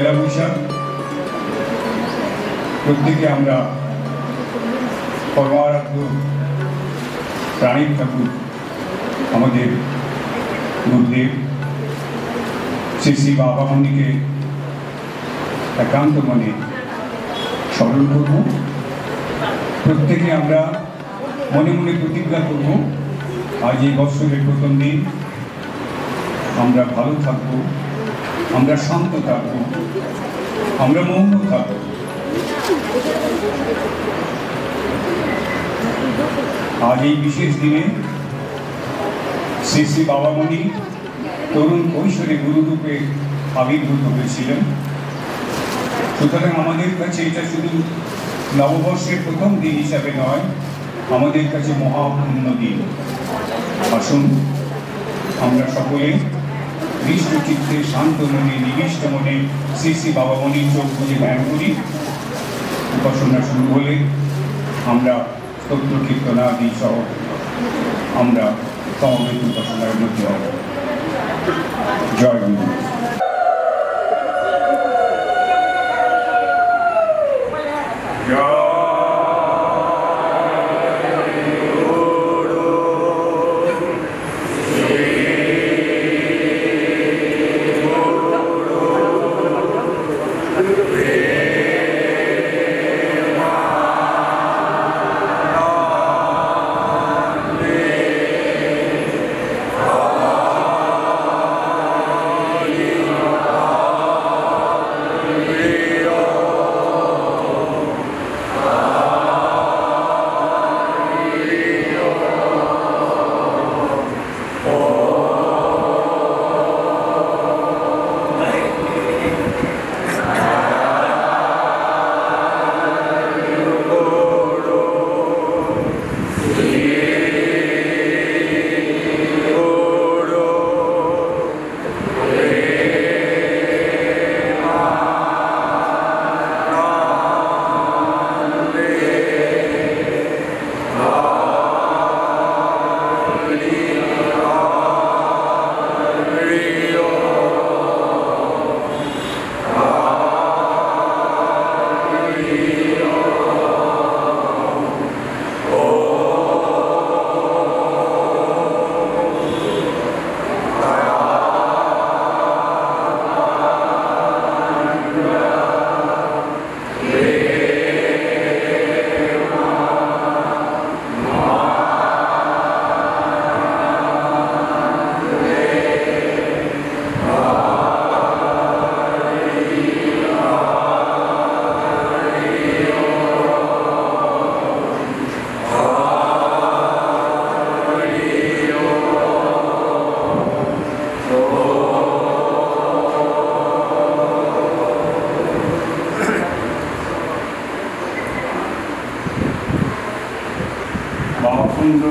পয়লা বৈশাখ প্রত্যেকে আমরা কর্মারাধ্য প্রাণীর ঠাকুর আমাদের গুরুদেব শ্রী শ্রী বাবামণিকে একান্ত মনে স্মরণ করব। প্রত্যেকে আমরা মনে মনে প্রতিজ্ঞা করব, আজ এই বৎসরের প্রথম দিন আমরা ভালো থাকব, আমরা শান্ত থাকব, আমরা মৌন থাকব। আজ এই বিশেষ দিনে শ্রী শ্রী বাবামণি তরুণ কৈশোরে গুরুরূপে আবির্ভূত হয়েছিলেন। সুতরাং আমাদের কাছে এটা শুধু নববর্ষের প্রথম দিন হিসাবে নয়, আমাদের কাছে মহাপূর্ণ দিন। আসুন আমরা সকলে দৃষ্ট চিত্তে, শান্ত মনে, নিবিষ্ট মনে শ্রী শ্রী বাবামণির চোখ বুঝে ধ্যান করি। উপাসনা শুরু হলে আমরা স্তোত্র কীর্তনাদি সহ আমরা সমবেত উপাসনার মধ্যে হব। জয় গুরু।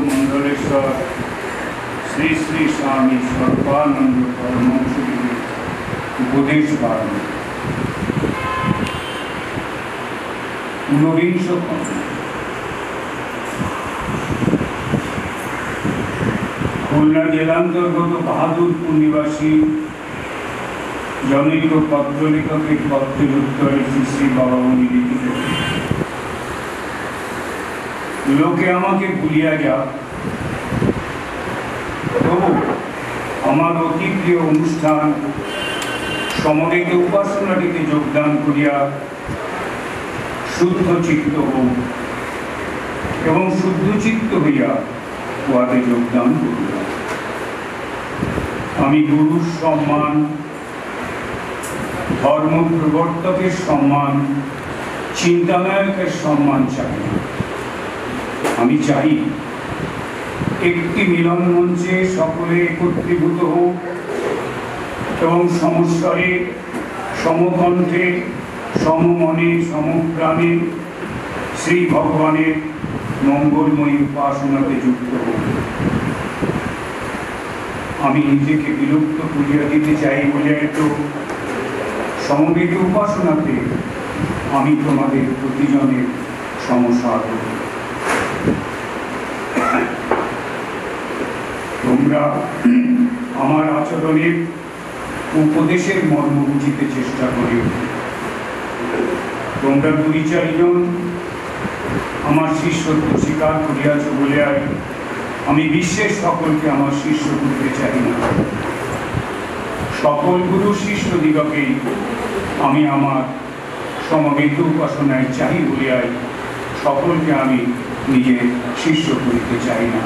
मंडलेश्वर श्री श्री स्वामी सर्वानंद परमहंसजी उपदेश बाणी ঊনবিংশ খুলনা জেলান্তর্গত বাহাদুরপুর নিবাসী জনৈক পত্রলেখকের পত্রের উত্তরে শ্রী শ্রী বাবামণি লিখিলেন, লোকে আমাকে ভুলিয়া যাক, তবু আমার অতি প্রিয় অনুষ্ঠান সমবেত উপাসনাটিতে যোগদান করিয়া শুদ্ধ চিত্ত হোক এবং শুদ্ধ চিত্ত হইয়া উহাতে যোগদান করিয়া আমি গুরুর সম্মান, ধর্ম প্রবর্তকের সম্মান, চিন্তানায়কের সম্মান চাই। আমি চাই একটি মিলন মঞ্চে সকলে একত্রীভূত হোক এবং সমস্বরে, সমকণ্ঠে, সমমনে, সমপ্রাণে শ্রী ভগবানের মঙ্গলময়ী উপাসনাতে যুক্ত হোক। আমি নিজেকে বিলুপ্ত করিয়া দিতে চাই বলে তো সমবেত উপাসনাতে আমি তোমাদের প্রতিজনের সমসাধক। তোমরা আমার আচরণের উপদেশের মর্ম বুঝিতে চেষ্টা করিও। তোমরা 2-4 জন আমার শিষ্যত্ব স্বীকার করিয়াছ বলে আমি বিশ্বের সকলকে আমার শিষ্য করতে চাই না। সকল গুরু শিষ্য দিগকেই আমি আমার সমবেত উপাসনায় চাই বলিয়াই সকলকে আমি নিজে শিষ্য করিতে চাই না।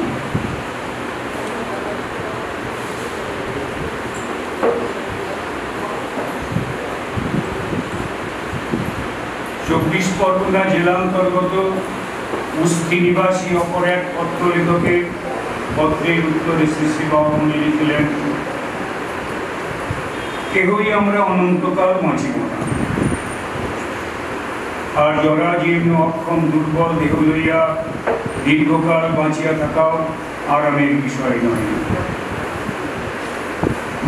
চব্বিশ পরগনা জেলান্তর্গত উস্তি নিবাসী অপর এক পত্র লেখকের পত্রের উত্তরে শ্রী শ্রী বাবামণি লিখিলেন, কেহই আমরা অনন্তকাল বাঁচিব না, আর জরাজীর্ণ অক্ষম দুর্বল দেহ লইয়া দীর্ঘকাল বাঁচিয়া থাকাও আরামের বিষয় নয়।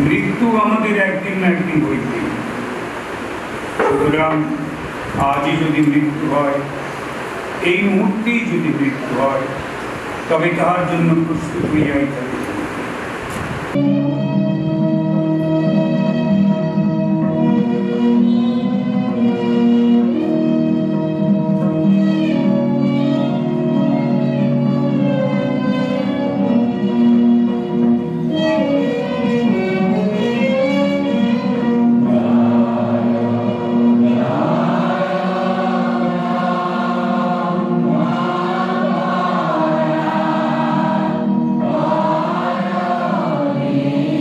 মৃত্যু আমাদের একদিন না একদিন হইতে, সুতরাং আজই যদি মৃত্যু হয়, এই মুহূর্তেই যদি মৃত্যু হয়, তবে তাহার জন্য প্রস্তুত হইয়াই থাকে। Yeah.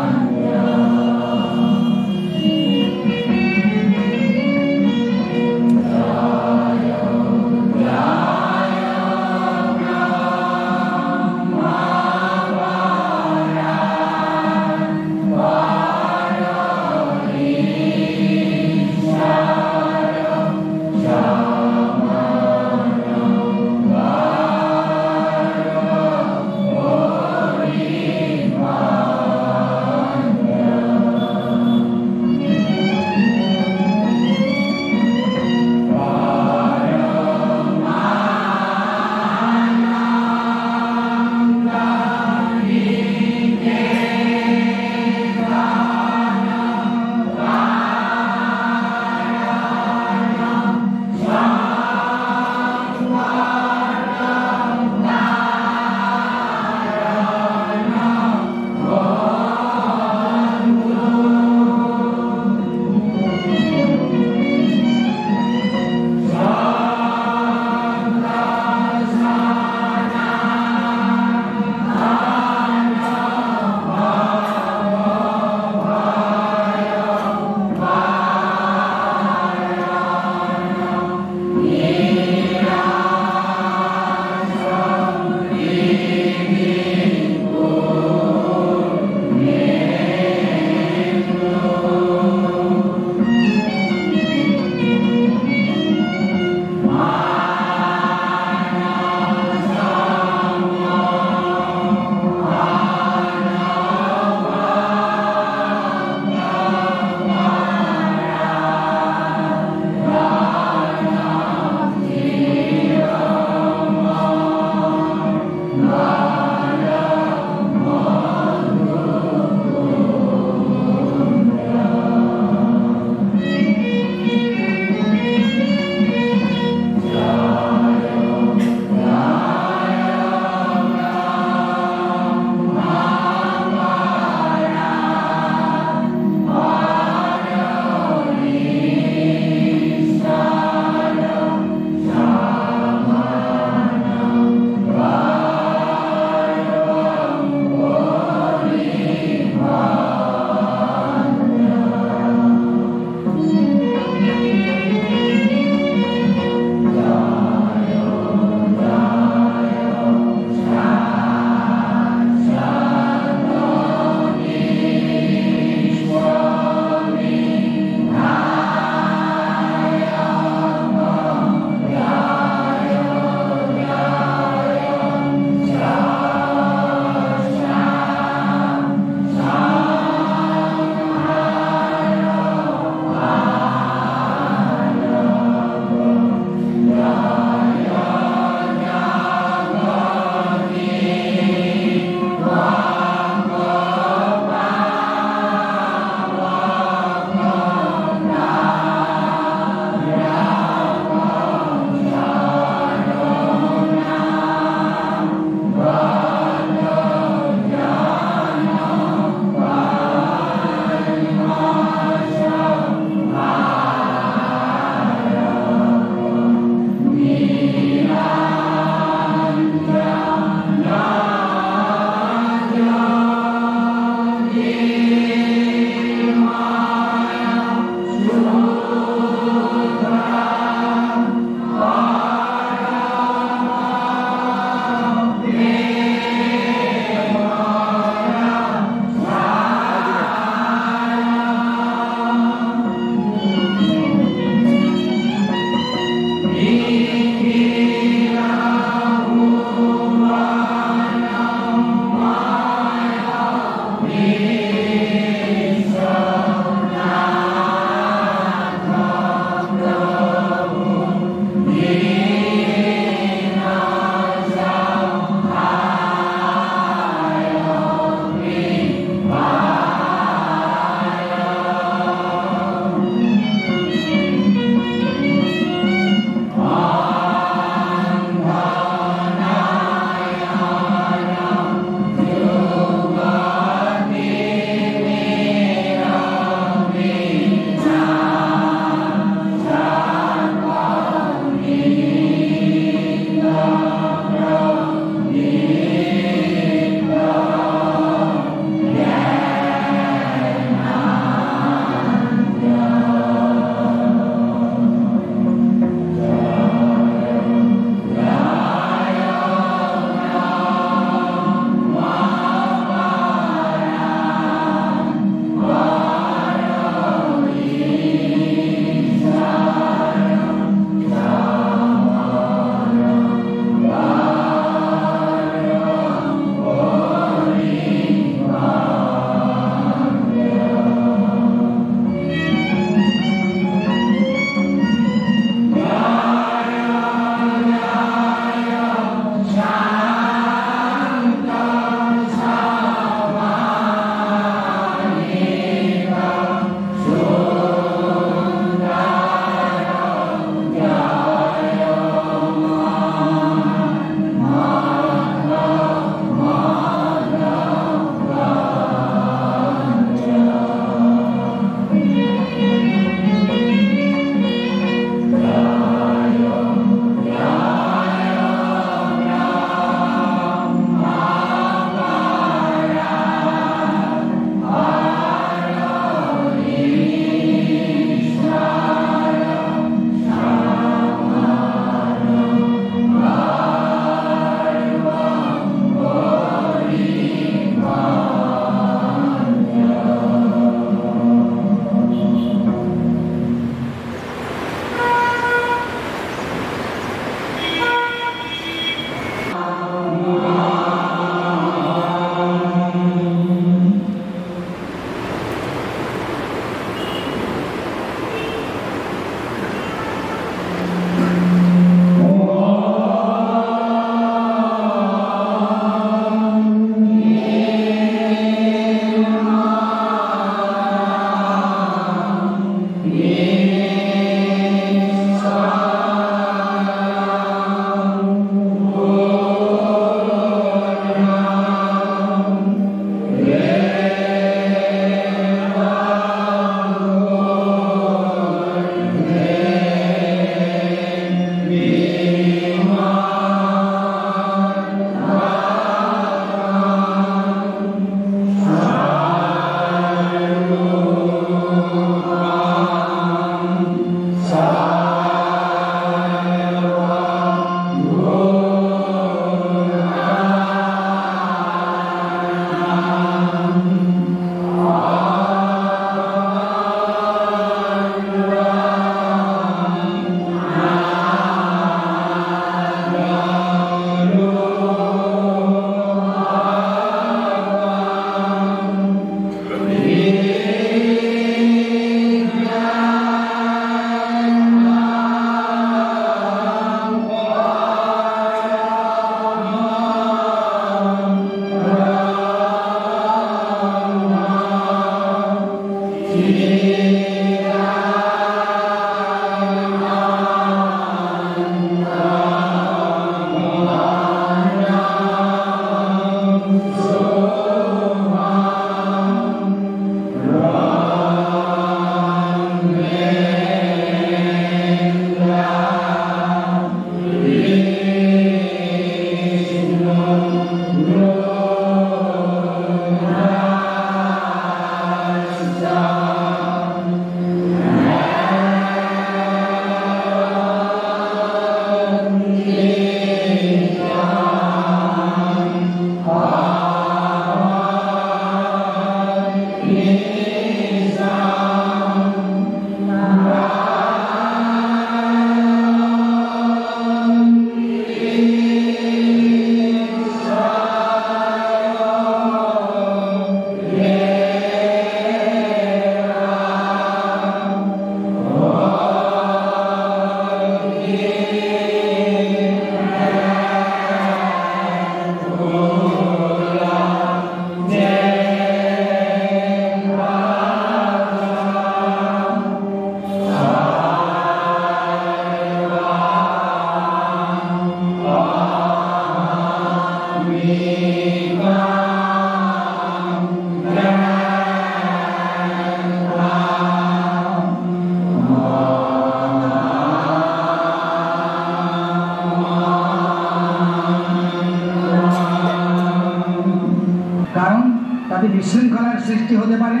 কারণ তাতে বিশৃঙ্খলার সৃষ্টি হতে পারে,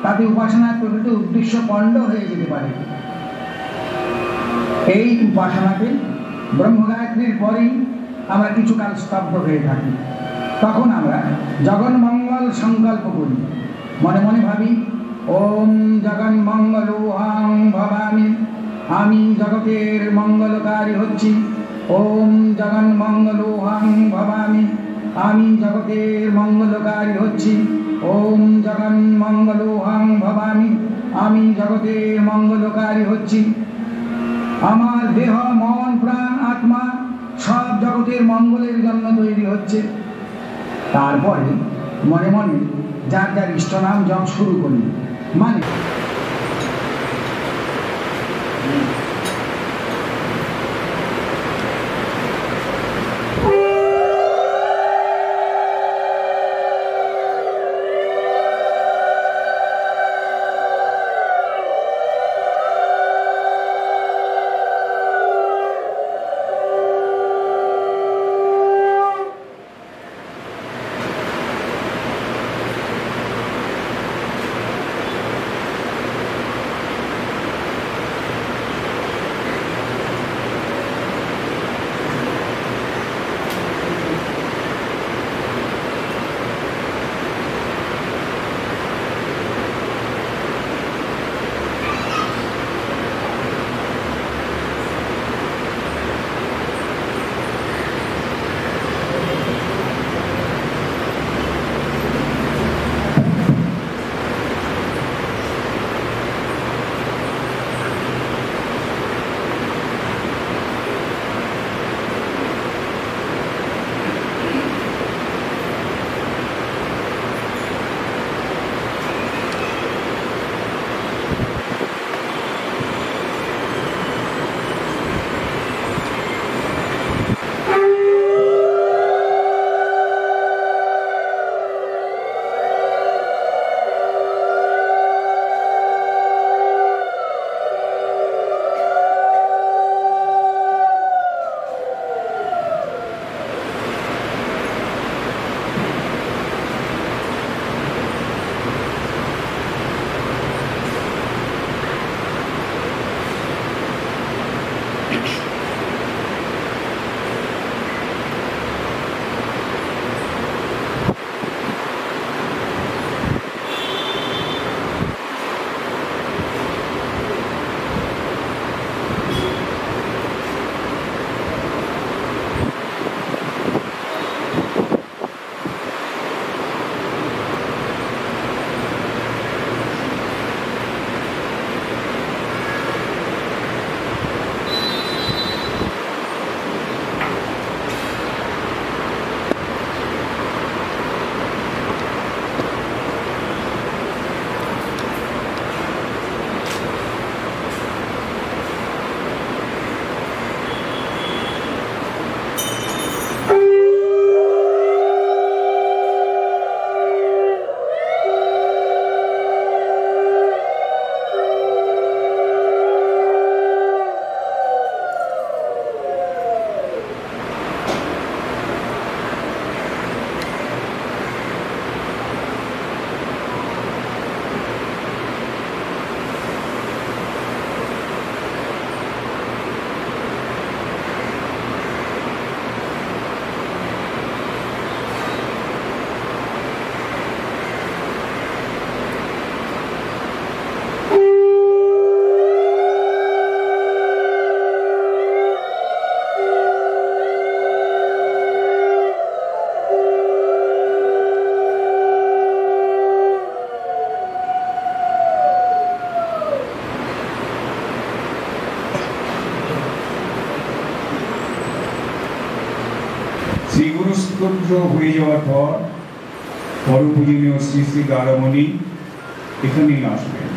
তাতে উপাসনার প্রকৃত উদ্দেশ্য পণ্ড হয়ে যেতে পারে। এই উপাসনাতে ব্রহ্মগায়ত্রীর পরেই আমরা কিছুকাল স্তব্ধ হয়ে থাকি। তখন আমরা জগন্মঙ্গল সংকল্প করি, মনে মনে ভাবি ওম জগন্মঙ্গলোহাং ভবামি, আমি জগতের মঙ্গলকারী হচ্ছি। ওম জগন্মঙ্গলোহাং ভবামি, আমি জগতের মঙ্গলকারী হচ্ছি। ওম জগন্মঙ্গলোহাং ভবামি, আমি জগতের মঙ্গলকারী হচ্ছি। আমার দেহ, মন, প্রাণ, আত্মা সব জগতের মঙ্গলের জন্য তৈরি হচ্ছে। তারপরে মনে মনে যার যার ইষ্টনাম জপ শুরু করি। মানে শ্রীগুরুস্তোত্র হয়ে যাওয়ার পর পরপূজনীয় শ্রী শ্রী দাদামণি এখানেই আসবেন।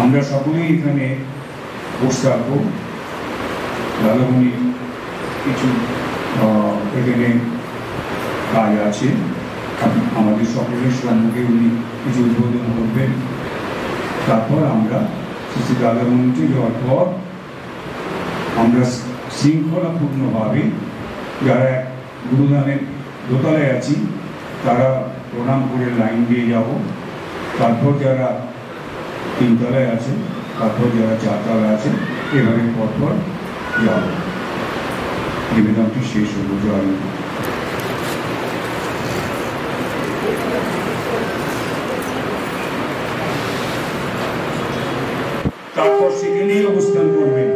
আমরা সকলেই এখানে বসে থাকবো। দাদামণি কিছু এখানে কাজ আছে। আমাদের সকলের সম্মুখে উনি কিছু উদ্বোধন করবেন, তারপর আমরা শ্রী দাদামন্ত্রী যাওয়ার পর আমরা শৃঙ্খলাপূর্ণভাবে যারা গুরুদানের দোতলায় আছি তারা প্রণাম করে লাইন দিয়ে যাব, তারপর যারা তিনতলায় আছে, তারপর যারা চারতলায় আছে, এভাবে পরপর যাব। নিবেদনটি শেষ হল। জয়। তারপর সেখানেই অবস্থান করবেন।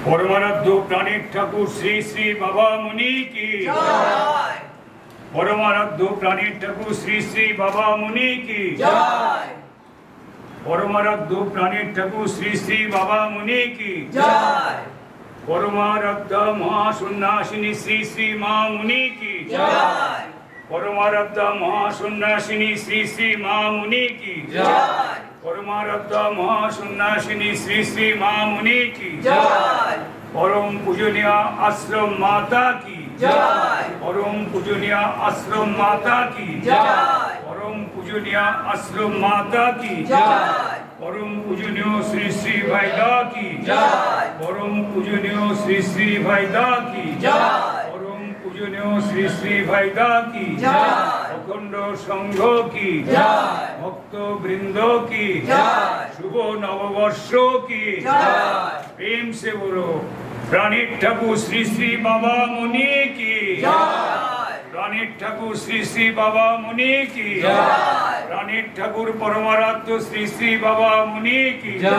परमाराध्य प्राणिक ठाकुर श्री श्री बाबा मुनि की जय। परमाराध्य प्राणिक ठाकुर श्री श्री बाबा मुनि की जय। परमाराध्य प्राणिक ठाकुर श्री श्री बाबा मुनि की जय। परमाराध्य महासन्यासिनी श्री श्री मां मुनि की जय। परमाराध्य महासन्यासिनी श्री श्री मां मुनि की जय। परमाराध्य महासन्यासिनी श्री श्री मां मुनि की जय। परम पूजनीय आश्रम माता की जय। परम पूजनीय आश्रम माता की जय। परम पूजनीय आश्रम माता की जय। परम पूजनीय श्री श्री भाईदा की जय। परम पूजनीय श्री श्री भाईदा की जय। पूजनीय श्री श्री भाईदा की जय। अखंड संघ की जय। भक्त वृंदो की जय। शुभ नववर्ष की जय। प्रेम से बोलो प्राणिक ठाकुर श्री श्री बाबा मुनि की जय। प्राणिक ठाकुर श्री श्री बाबा मुनि की जय। प्राणिक ठाकुर परमाराध्य श्री श्री बाबा मुनि की जय।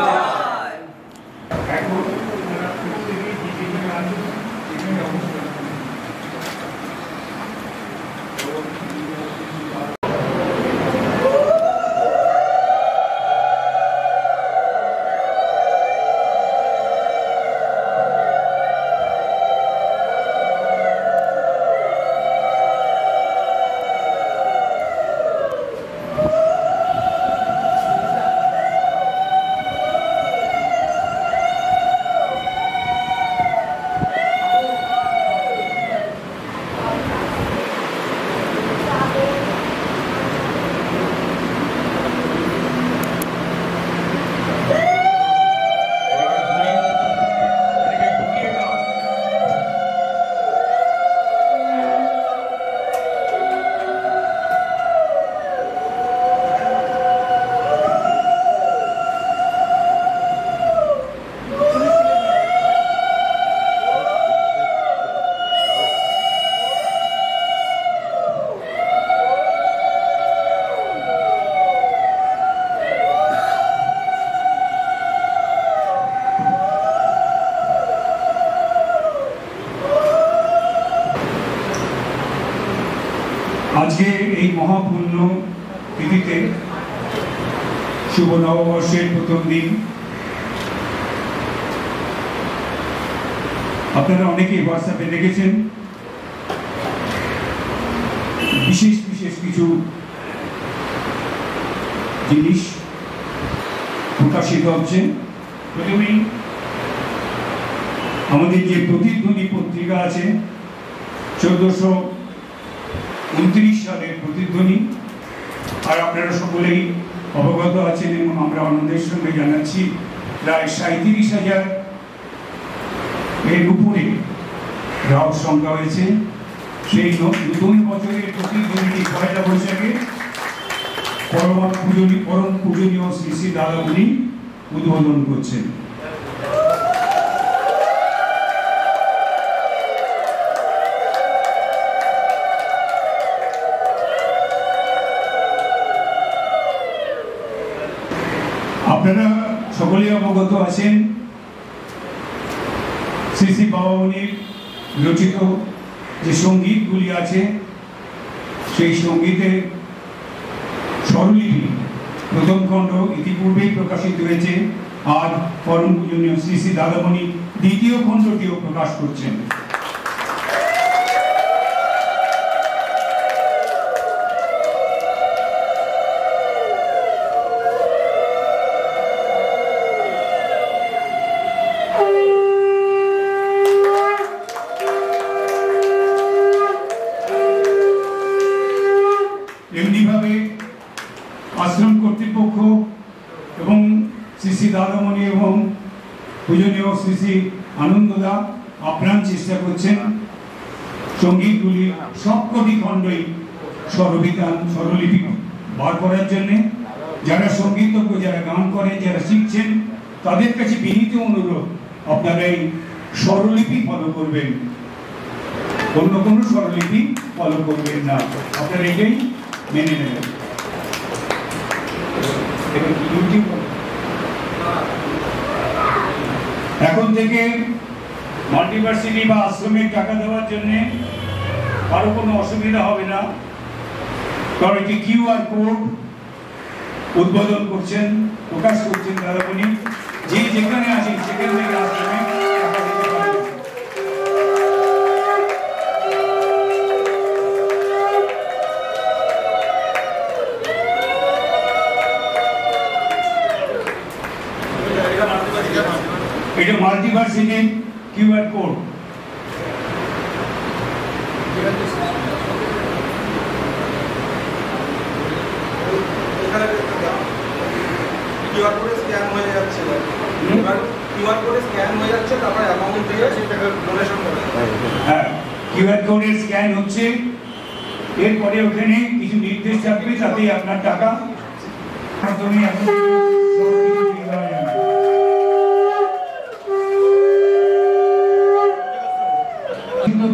আজকে এই মহাপূর্ণ তিথিতে শুভ নববর্ষের প্রথম দিন আপনারা অনেকেই হোয়াটসঅ্যাপে দেখেছেন বিশেষ বিশেষ কিছু জিনিস প্রকাশিত হচ্ছে। প্রথমেই আমাদের যে প্রতিধ্বনি পত্রিকা আছে 1429 সালের প্রতিধ্বনি, আর আপনারা সকলেই অবগত আছেন এবং আমরা আনন্দের সঙ্গে জানাচ্ছি প্রায় 37,000 এর উপরে গ্রাহক সংখ্যা হয়েছে। সেই নতুন বছরের প্রতিধ্বনি পয়লা বৈশাখে পরম পূজনীয় শ্রী শ্রী দাদামণি উদ্বোধন করছেন। আপনারা সকলেই অবগত আছেন শ্রী শ্রী বাবামণির রচিত যে সঙ্গীতগুলি আছে সেই সঙ্গীতের স্বরলিপি প্রথম খণ্ড ইতিপূর্বেই প্রকাশিত হয়েছে, আর পরম পূজনীয় শ্রী শ্রী দাদামণি দ্বিতীয় খণ্ডটিও প্রকাশ করছেন। এমনিভাবে আশ্রম কর্তৃপক্ষ এবং শ্রী শ্রী দাদামণি এবং পূজনীয় শ্রী শ্রী আনন্দদা আপ্রাণ চেষ্টা করছেন সঙ্গীতগুলি সবকটি খণ্ডই স্বরবিধান স্বরলিপি বার করার জন্যে। যারা সঙ্গীতজ্ঞ, যারা গান করেন, যারা শিখছেন, তাদের কাছে বিনীত অনুরোধ আপনারা এই স্বরলিপি ফলো করবেন, অন্য কোনো স্বরলিপি ফলো করবেন না, আপনারা এটাই মেনে নেবেন। এখন থেকে মাল্টিভার্সিটি বা আশ্রমের টাকা দেওয়ার জন্য কারো কোনো অসুবিধা হবে না, কারণ একটি QR কোড উদ্বোধন করছেন, প্রকাশ করছেন দাদামণি। যে যেখানে আছেন সেখান থেকে আশ্রমে টাকা দিতে পারেন। এটা মাল্টিভার্সিটির QR কোড। QR কোডে স্ক্যান হয়ে যাচ্ছে, QR কোডে স্ক্যান হয়ে যাচ্ছে, তারপরে অ্যামাউন্ট দিয়ে সেটাকে ডোনেশন করে। হ্যাঁ, QR কোডের স্ক্যান হচ্ছে, এরপরে ওখানে কিছু নির্দেশ থাকবে, তাতে আপনার টাকা মাধ্যমে এখন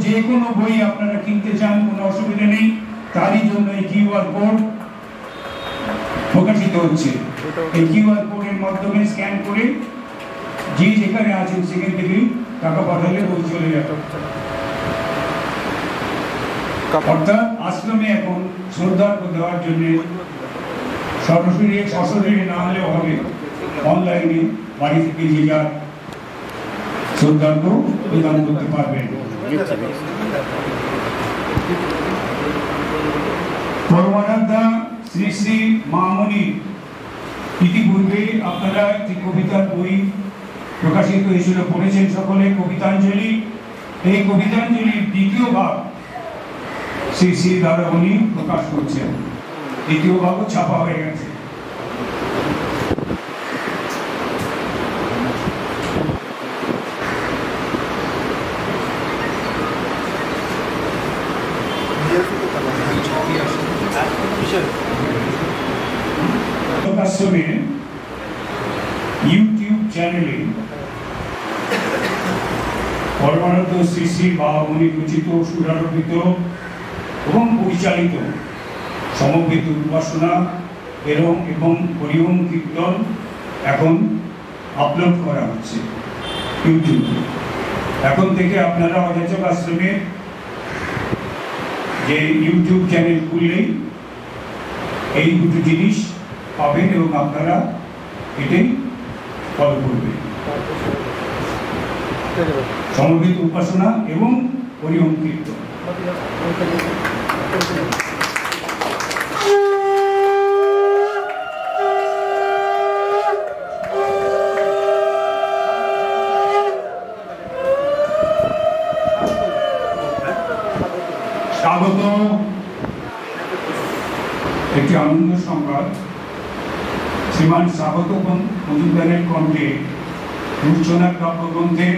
যে কোনো বই আপনারা কিনতে চান কোনো অসুবিধা নেই, তারই জন্য এই QR কোড প্রকাশিত হচ্ছে। এই QR কোডের মাধ্যমে স্ক্যান করে যে যেখানে আছেন সেখান থেকে টাকা পাঠালে বই চলে যাবে। অর্থাৎ আশ্রমে এখন শ্রদ্ধার্ঘ দেওয়ার জন্য সশরীরে না হলেও হবে, অনলাইনে বাড়ি থেকে যে যার শ্রদ্ধার্ঘ প্রদান করতে পারবেন। পরমারাধ্যা শ্রী শ্রী মামণি ইতিপূর্বে আপনারা একটি কবিতার বই প্রকাশিত হয়েছিল, পড়েছেন সকলে, কবিতাঞ্জলি। এই কবিতাঞ্জলির দ্বিতীয় ভাগ শ্রী শ্রী দাদামণি প্রকাশ করছেন, দ্বিতীয় ভাগও ছাপা হয়ে গেছে। আশ্রমের ইউটিউব চ্যানেলে পরমানন্দ শ্রী শ্রী বাবামণি রচিত, সুরারোপিত এবং পরিচালিত সমবেত উপাসনা এবং হরিওম কীর্তন এখন আপলোড করা হচ্ছে ইউটিউবে। এখন থেকে আপনারা অযাচক আশ্রমের যে ইউটিউব চ্যানেল খুললেই এই দুটো জিনিস পাবেন এবং আপনারা এটাই ফলো করবেন। সমবেত উপাসনা এবং হরিওম কীর্তন। স্বাগত একটি আনন্দ সংবাদ। শ্রীমান স্বাগত মজুমদারের কণ্ঠে মূর্ছনা কাব্যগ্রন্থের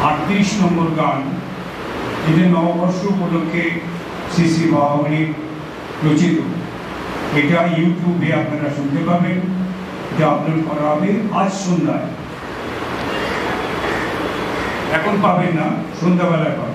38 নম্বর গান, যেটা নববর্ষ উপলক্ষে শ্রী শ্রী বাবামণির রচিত। এটা ইউটিউবে আপনারা শুনতে পাবেন, যা আপলোড করা হবে আজ সন্ধ্যায়। এখন পাবেন না, সন্ধ্যাবেলায় পাবেন।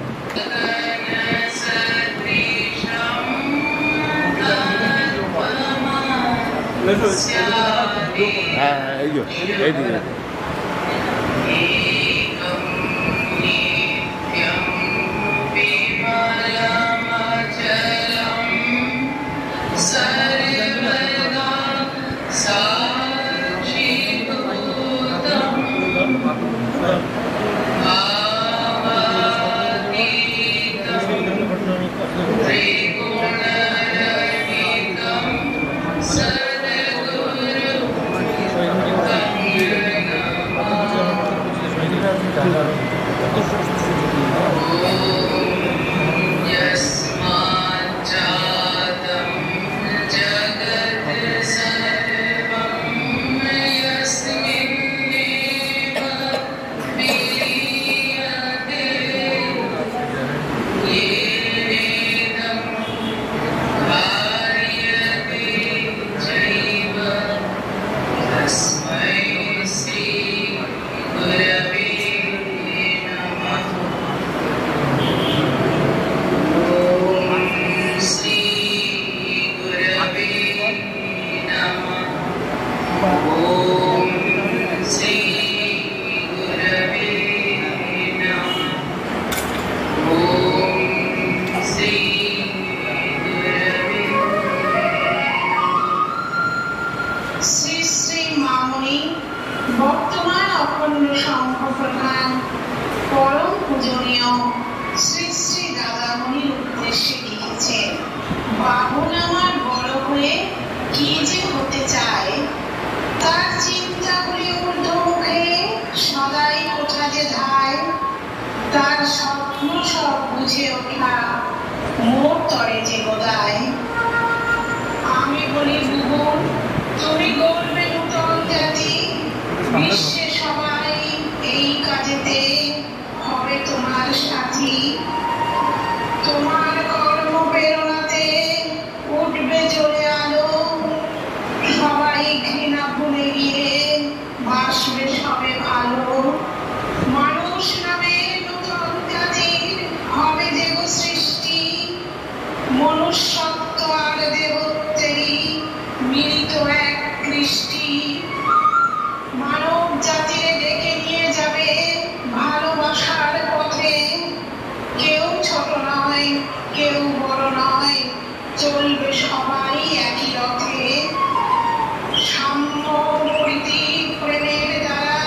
বর্তমান অখণ্ড সংঘ প্রধান পরম পূজনীয় শ্রী শ্রী দাদামণির উদ্দেশ্যে লিখেছেন, বাবুল আমার বড় হয়ে কি যে হতে চায় তার চিন্তাগুলি ঊর্ধ্বমুখে সদাই ওঠা যে ধায়, তার স্বপ্ন সব বুঝে ওঠা মোর তরে যে গোদায়। আমি বলি বুবুল, তুমি গড়বে নূতন জাতি, বিশ্বে সবাই এই কাজেতে হবে তোমার সাথী। তোমার কর্ম প্রেরণাতে উঠবে জ্বলে আলো, সবাই ঘৃণা ভুলে গিয়ে বাসবে সবে ভালো। মানুষ নামে নূতন জাতির হবে দেব সৃষ্টি, মনুষ্যত্ব আর দেবত্বেরই মিলিত এক কৃষ্টি। মানব জাতিরে ডেকে নিয়ে যাবে ভালোবাসার পথে, কেউ ছোট নয় কেউ বড় নয়, চলবে সবাই একই রথে। সাম্য প্রীতি প্রেমের দ্বারা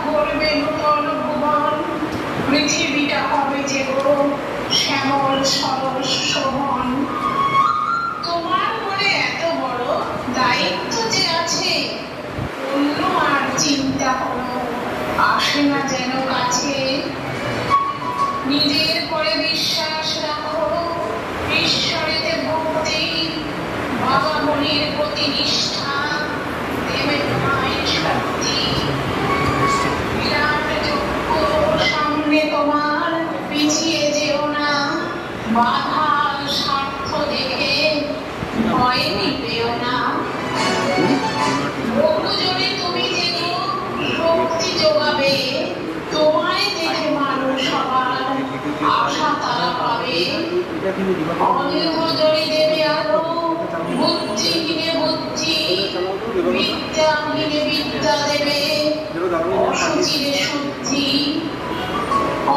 গড়বে নূতন ভুবন, পৃথিবীটা হবে যে গো শ্যামল সরস শোভন। তোমার মনে এত বড় দায়িত্ব যে আছে, অন্য আর চিন্তা কোনো আসে না যেন কাছে। নিজের পরে বিশ্বাস রাখো, ঈশ্বরেতে ভক্তি, বাবামণির প্রতি নিষ্ঠা দেবে তোমায় শক্তি। বিরাট যজ্ঞ সামনে তোমার, পিছিয়ে যেও না, বাধার স্বার্থ দেখে ভয় নিবেও না। বহুজনে তুমি যেন শক্তি যোগাবে, তোমায় দেখে মানুষ সবার আশা তারা পাবে। অন্ধজনে দেবে আলো, বুদ্ধিহীনে বুদ্ধি, বিদ্যাহীনে বিদ্যা দেবে, অসুচিরে শুদ্ধি।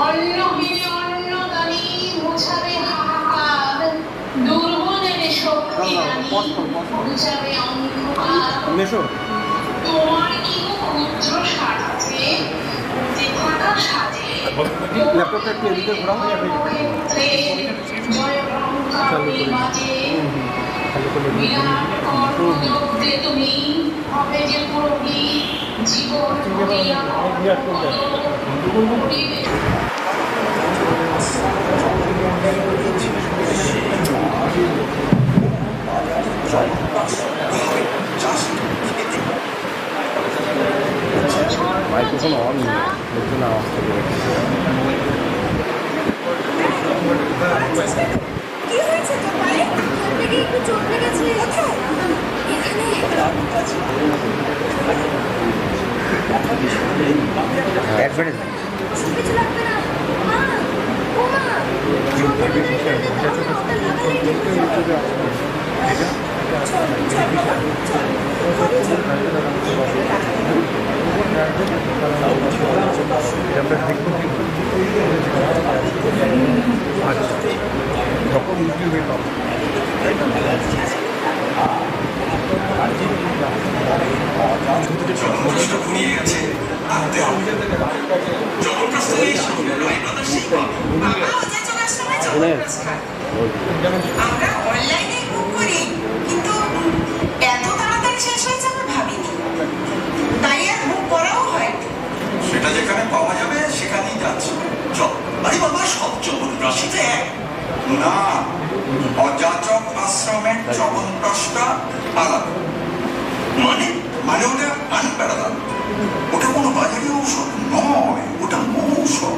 অন্নহীনে অন্নদানি মুছাবে হাহাকার, বুঝাবে অন্ধকার তোমার কি ক্ষুদ্র স্বার্থে যে থাকা সাজে ল্যাপটপটা একটু এদিকে ঘোরাও জয় অহংকারে বাজে বিরাট কর্মযজ্ঞে তুমি হবে যে পুরোটি জীবন করিয়া করিবে। মাইক্রোফোন অন নতুন আওয়াজ থেকে কি হয়েছে তোর পায়ে? লেগে একটু চোট লেগেছে কোথায়? এখানে কিছু লাগবে না। মা, ও মা, চোট লেগেছে। চল, চল বাবা, চল। ঘরে চল। যখন ইউটিউবে পাবো আমরা অনলাইনে বুক করি, কিন্তু এত তাড়াতাড়ি শেষ হয়েছে আমরা ভাবিনি, তাই আর বুক করাও হয়। সেটা যেখানে পাওয়া যাবে সেখানেই যাচ্ছে। চল আরে বাবা, সব চবনপ্রাশীতে এক না, অযাচক আশ্রমের চবনপ্রাশটা আলাদা। মানে মানে ওটা আনপ্যারালাল, ওটা কোনো বাজারে ঔষধ নয়, ওটা মৌষধ।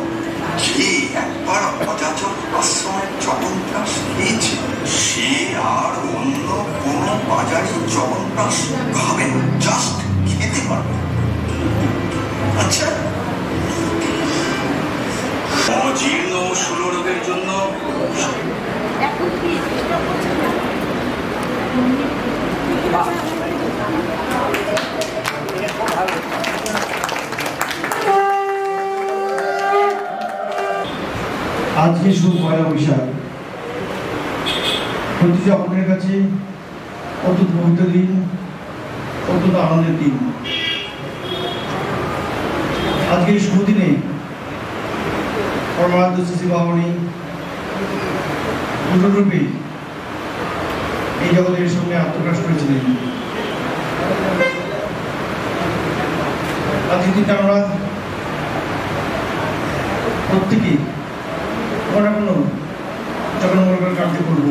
যে একবার অযাচক আশ্রমের চবনপ্রাশ খেয়েছে সে আর অন্য কোনো বাজারে চবনপ্রাশ খাবে না, জাস্ট খেতে পারবে। আচ্ছা, অজীর্ণ ষোলো রোগের জন্য আজকে শুধু পয়লা বৈশাখ, প্রতিটি আমাদের কাছে অত্যন্ত পবিত্র দিন, অত্যন্ত আনন্দের দিন। আজকে এই শুভ দিনে পরমারাধ্য শ্রী বামনী পূর্ণরূপে এই জগতের সঙ্গে আত্মপ্রকাশ করেছিলেন। আজকের দিনটা আমরা প্রত্যেকেই কোনো না কোনো জগন্মঙ্গল কার্য করব।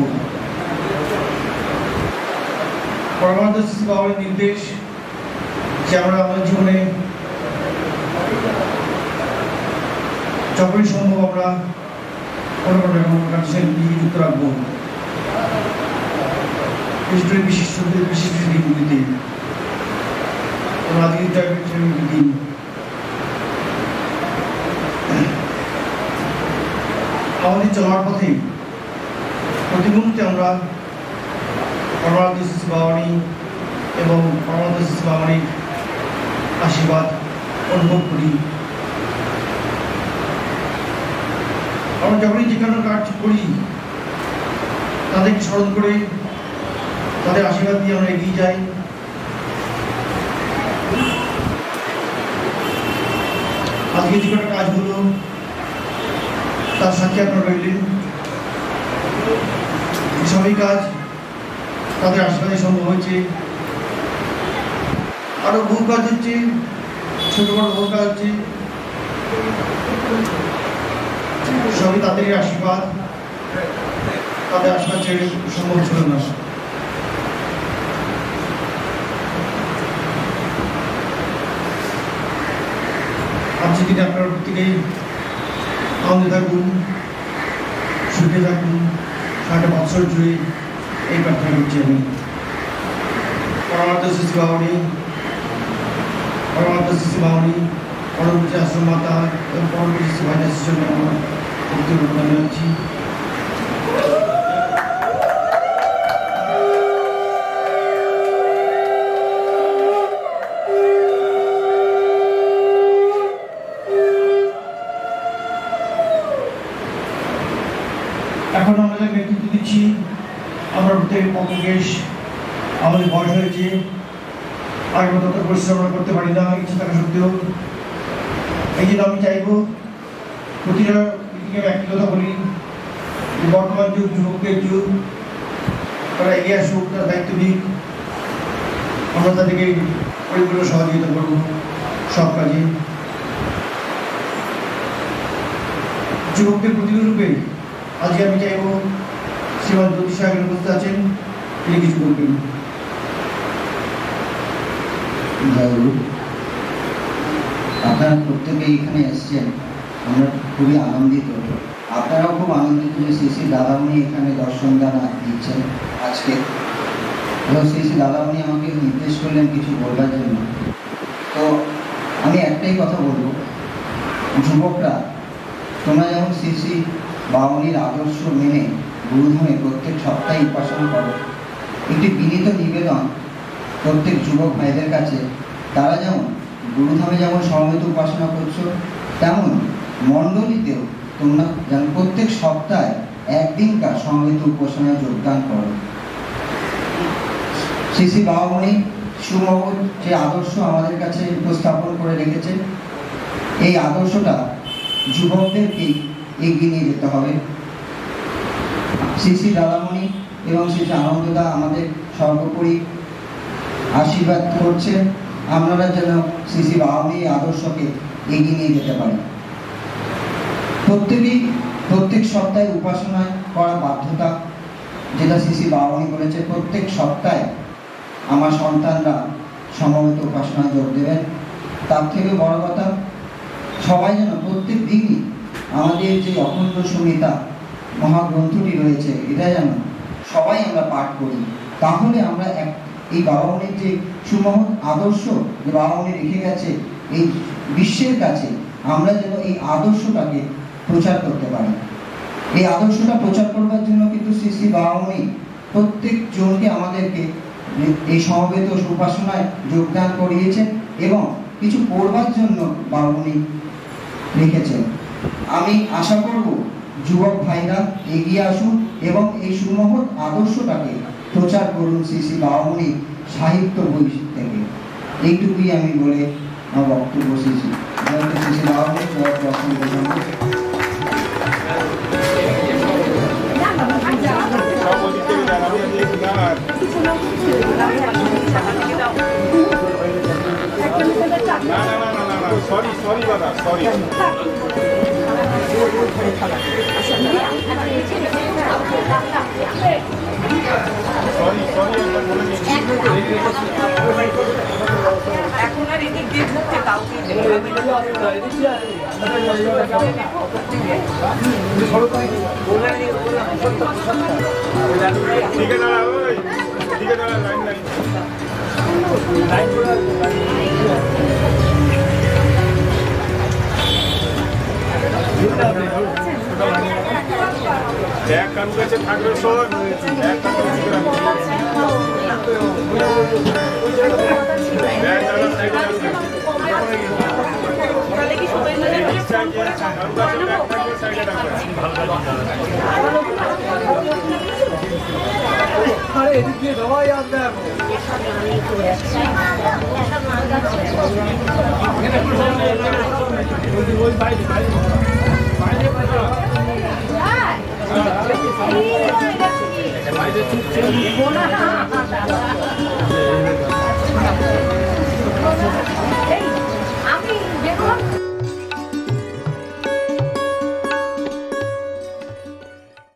পরমারাধ্য শ্রী বামনীর নির্দেশ যে আমরা আমাদের জীবনে যখনই সম্ভব আমরা কোনো কোনো কাজে নিযুক্ত রাখবো, বিশেষ করে বিশিষ্ট দিনগুলিতে। আজকের দিন আমাদের চলার পথে প্রতি মুহূর্তে আমরা পরমারাধ্য শ্রী বামনী এবং পরমারাধ্য শ্রী বামনীর আশীর্বাদ অনুভব করি। আমরা যখনই যে কোনো কাজ করি তাদেরকে স্মরণ করে তাদের আশীর্বাদ দিয়ে আমরা এগিয়ে যাই। আজকে যে কোনো কাজ হলো তার সাথে আপনারা রইলেন, সবই কাজ তাদের আশীর্বাদে সম্ভব হয়েছে। আরো বহু কাজ হচ্ছে, ছোট বড় বহু কাজ হচ্ছে, সবই তাদের আশীর্বাদ, তাদের আশীর্বাদ ছেড়ে সম্ভব ছিল না। আজকে দিনে আপনারা প্রত্যেকেই আনন্দে থাকুন, সুখে থাকুন, সারাটা বছর জুড়ে এই প্রার্থনা করছি আমি। পরমারাধ্য শ্রী বামনী, পরমারাধ্য শ্রী বামনী, পরমপূজ্য আশ্রম মাতা এবং পরমপূজ্য শ্রী ভাইদাসের জন্য আমরা কৃতজ্ঞতা জানাচ্ছি। এখন আমাদের নেতৃত্ব দিচ্ছি আমরা প্রত্যেক মহাপুরুষ আমাদের বয়স হয়েছে, আগের মতো পরিশ্রম আমরা করতে পারি না ইচ্ছা থাকা সত্ত্বেও। এই জন্য আমি চাইব প্রতিটা ব্যক্তিগত বলি, বর্তমান যুগ যুবকের যুগ, তারা এগিয়ে আসুক, তারা দায়িত্ব নিক, আমরা তাদেরকে পরিপূর্ণ সহযোগিতা করব সব কাজে। যুবকদের প্রতিনিধিরূপে আজকে আমি চাইব শ্রীমান জ্যোতি সাহেবের উপস্থিত আছেন, তিনি কিছু বলবেন। আপনারা প্রত্যেকেই এখানে এসছেন, আমরা খুবই আনন্দিত। আপনারাও খুব আনন্দিত যে শ্রী শ্রী দাদামণি এখানে দর্শন দান দিচ্ছেন আজকে। এবং শ্রী শ্রী দাদামণি আমাকে নির্দেশ করলেন কিছু বলবার জন্য। তো আমি একটাই কথা বলবো, যুবকরা তোমরা যেমন শ্রী শ্রী বামুনির আদর্শ মেনে গুরুধামে প্রত্যেক সপ্তাহে উপাসনা করো, একটি বিনীত নিবেদন প্রত্যেক যুবক ভাইদের কাছে, তারা যেমন গুরুধামে যেমন সমবেত উপাসনা করছো, তেমন মণ্ডলীতেও তোমরা যেন প্রত্যেক সপ্তাহে একদিনকার সমবেত উপাসনায় যোগদান করো। শ্রী শ্রী বাবামণি সুমহৎ যে আদর্শ আমাদের কাছে উপস্থাপন করে রেখেছে, এই আদর্শটা যুবকদেরকে এগিয়ে নিয়ে যেতে হবে। শ্রী শ্রী দাদামণি এবং শ্রী শ্রী আনন্দদা আমাদের সর্বোপরি আশীর্বাদ করছে, আপনারা যেন শ্রী শ্রী বাবামণি আদর্শকে এগিয়ে নিয়ে যেতে পারেন। প্রত্যেক সপ্তাহে উপাসনা করা বাধ্যতা, যেটা শ্রী শ্রী বাবামণি বলেছে, প্রত্যেক সপ্তাহে আমার সন্তানরা সমবেত উপাসনায় যোগ দেবেন। তার থেকে বড় কথা, সবাই যেন প্রত্যেক দিনই আমাদের যে অখণ্ড সংহিতা মহাগ্রন্থটি রয়েছে, এটা যেন সবাই আমরা পাঠ করি। তাহলে আমরা এই বাবামণির যে সুমহৎ আদর্শ যে বাবামণি রেখে গেছে এই বিশ্বের কাছে, আমরা যেন এই আদর্শটাকে প্রচার করতে পারি। এই আদর্শটা প্রচার করবার জন্য কিন্তু শ্রী শ্রী বাবামণি প্রত্যেক জনকে আমাদেরকে এই সমবেত উপাসনায় যোগদান করিয়েছেন এবং কিছু করবার জন্য বাবামণি লিখেছেন। আমি আশা করব যুবক ভাইরা এগিয়ে আসুন এবং এই সুমহৎ আদর্শটাকে প্রচার করুন শ্রী শ্রী বাবামণি সাহিত্য বই থেকে। এইটুকুই আমি বলে আমার বক্তব্য শেষ। শ্রী শ্রী বাবামণি সরি দাদা, সরি। এখন আর এদিক দিয়ে ঢুকতে কাউকে ঠিক আছে দাদা, ওই ঠিক আছে দাদা, লাইন এক কান কাছে থাকবে, শোন এক কান আরে এদিক দিয়ে সবাই আসবে। ওই বাইরে বাইরে